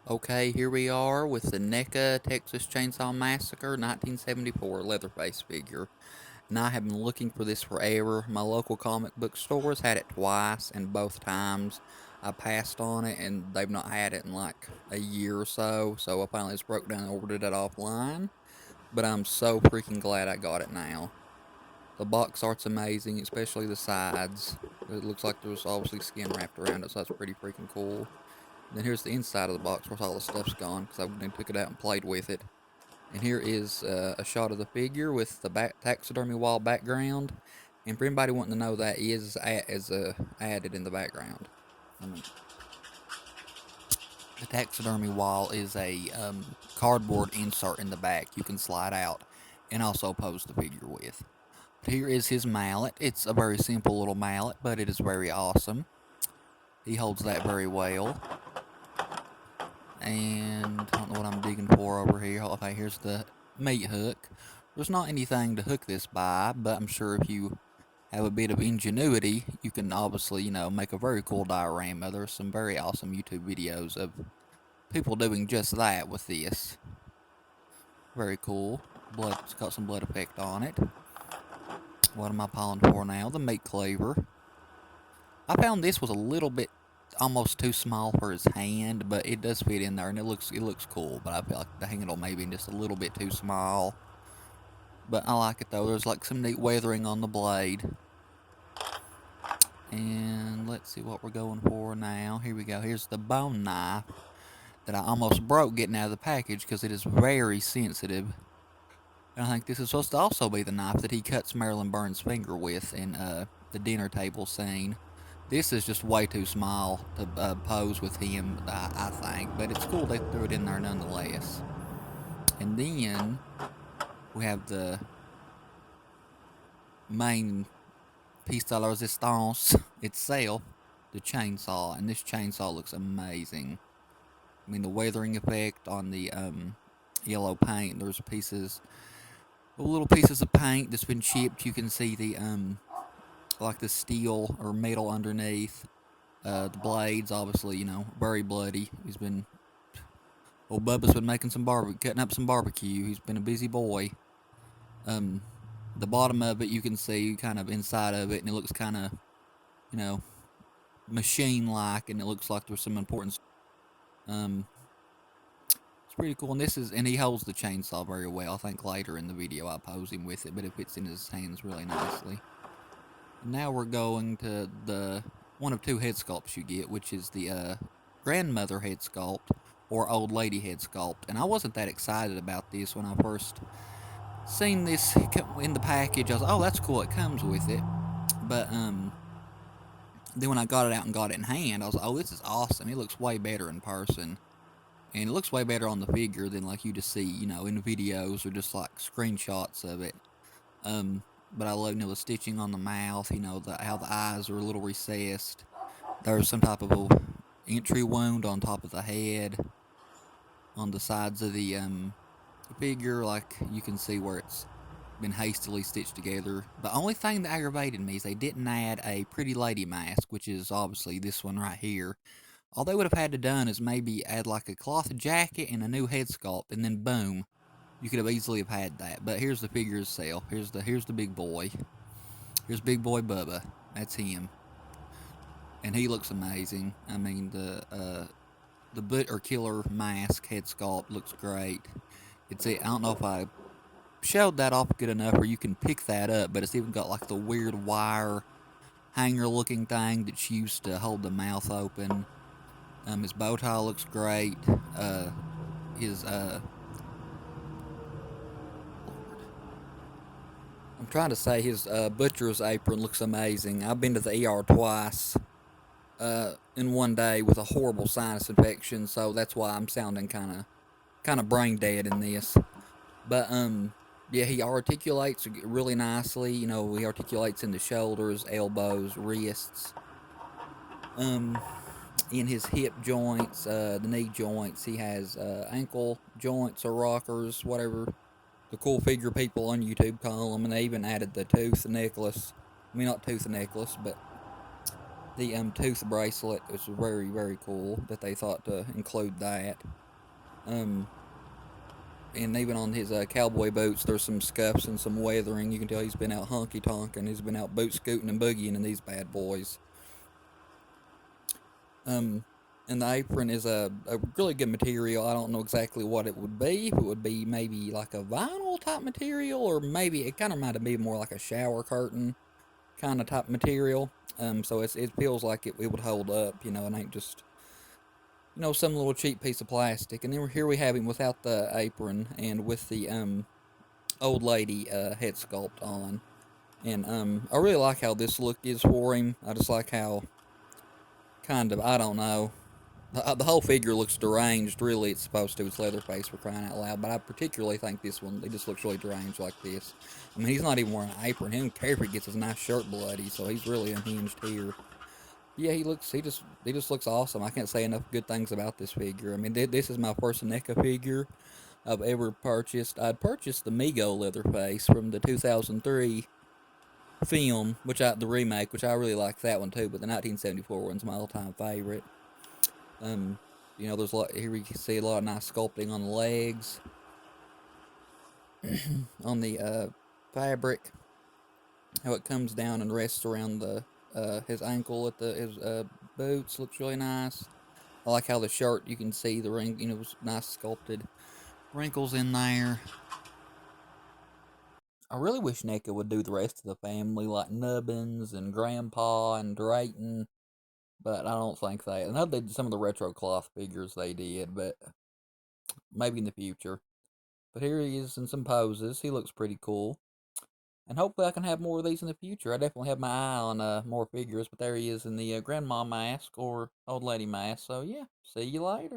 Okay, here we are with the Neca Texas Chainsaw Massacre 1974 Leatherface figure. And I have been looking for this forever. My local comic book stores had it twice, and both times I passed on it, and they've not had it in like a year or so. So I finally just broke down and ordered it offline. But I'm so freaking glad I got it now. The box art's amazing, especially the sides. It looks like there's obviously skin wrapped around it, so that's pretty freaking cool. Then here's the inside of the box where all the stuff's gone because I took it out and played with it. And here is a shot of the figure with the taxidermy wall background. And for anybody wanting to know, that is added in the background. I mean, the taxidermy wall is a cardboard insert in the back you can slide out and also pose the figure with. But here is his mallet. It's a very simple little mallet, but it is very awesome. He holds that very well. And I don't know what I'm digging for over here. Okay, here's the meat hook. There's not anything to hook this by, but I'm sure if you have a bit of ingenuity, you can obviously, make a very cool diorama. There's some very awesome YouTube videos of people doing just that with this. Very cool. Blood, it's got some blood effect on it. What am I piling for now? The meat cleaver. I found this was a little bit almost too small for his hand, but it does fit in there and it looks cool. But I feel like the handle maybe just a little bit too small. But I like it though. There's like some neat weathering on the blade. And let's see what we're going for now. Here we go. Here's the bone knife that I almost broke getting out of the package because it is very sensitive. And I think this is supposed to also be the knife that he cuts Marilyn Burns' finger with in the dinner table scene. This is just way too small to pose with him, I think. But it's cool they threw it in there nonetheless. And then we have the main piece de resistance itself, the chainsaw. And this chainsaw looks amazing. I mean, the weathering effect on the yellow paint. There's little pieces of paint that's been chipped. You can see the like the steel or metal underneath. The blades, obviously, very bloody. Old Bubba's been making cutting up some barbecue. He's been a busy boy. Um, the bottom of it, you can see kind of inside of it, and it looks kind of, you know, machine-like, and it looks like there's some important. Um, it's pretty cool, and he holds the chainsaw very well. I think later in the video I pose him with it, but it fits in his hands really nicely. Now we're going to the one of two head sculpts you get, which is the grandmother head sculpt or old lady head sculpt. And I wasn't that excited about this when I first seen this in the package. I was like, oh, that's cool, it comes with it. But then when I got it out and got it in hand, I was like, oh, this is awesome. It looks way better in person. And it looks way better on the figure than like you just see, in videos or just like screenshots of it. But I love, the stitching on the mouth, how the eyes are a little recessed. There's some type of a entry wound on top of the head, on the sides of the figure, like you can see where it's been hastily stitched together. The only thing that aggravated me is they didn't add a pretty lady mask, which is obviously this one right here. All they would have had to done is maybe add like a cloth jacket and a new head sculpt, and then boom, you could have easily have had that. But here's the figure itself. Here's the big boy. Here's Big Boy Bubba. That's him, and he looks amazing. I mean, the Butt or Killer mask head sculpt looks great. I don't know if I showed that off good enough, or you can pick that up, but it's even got like the weird wire hanger looking thing that's used to hold the mouth open. His bow tie looks great. His I'm trying to say his butcher's apron looks amazing. I've been to the ER twice in one day with a horrible sinus infection, so that's why I'm sounding kind of brain dead in this. But yeah, he articulates really nicely. He articulates in the shoulders, elbows, wrists. In his hip joints, the knee joints, he has ankle joints or rockers, whatever the cool figure people on YouTube call them, and they even added the tooth necklace. I mean, not tooth necklace, but The tooth bracelet is very, very cool that they thought to include that. Um, and even on his cowboy boots, there's some scuffs and some weathering. You can tell he's been out honky tonkin'. He's been out boot scooting and boogieing in these bad boys. Um, and the apron is a really good material. I don't know exactly what it would be. If it would be maybe like a vinyl type material, or maybe it kind of might be more like a shower curtain kind of type material. So it feels like it would hold up, and ain't just some little cheap piece of plastic. And then here we have him without the apron and with the old lady head sculpt on. And I really like how this look is for him. I just like how kind of I don't know. The whole figure looks deranged. Really, it's supposed to. It's Leatherface for crying out loud. But I particularly think this one, it just looks really deranged like this. I mean, he's not even wearing an apron. He don't care if he gets his nice shirt bloody. So he's really unhinged here. Yeah, he just looks awesome. I can't say enough good things about this figure. I mean, this is my first Neca figure I've ever purchased. I'd purchased the Mego Leatherface from the 2003 film, the remake, which I really like that one too. But the 1974 one's my all-time favorite. Um, there's a lot here. We can see a lot of nice sculpting on the legs, on the fabric, how it comes down and rests around the his ankle at the his boots. Looks really nice. I like how the shirt, you can see the ring, was nice sculpted wrinkles in there. I really wish NECA would do the rest of the family, like Nubbins and Grandpa and Drayton, but I don't think they. I know they did some of the retro cloth figures they did, but maybe in the future. But here he is in some poses. He looks pretty cool. And hopefully I can have more of these in the future. I definitely have my eye on more figures, but there he is in the grandma mask or old lady mask. So yeah, see you later.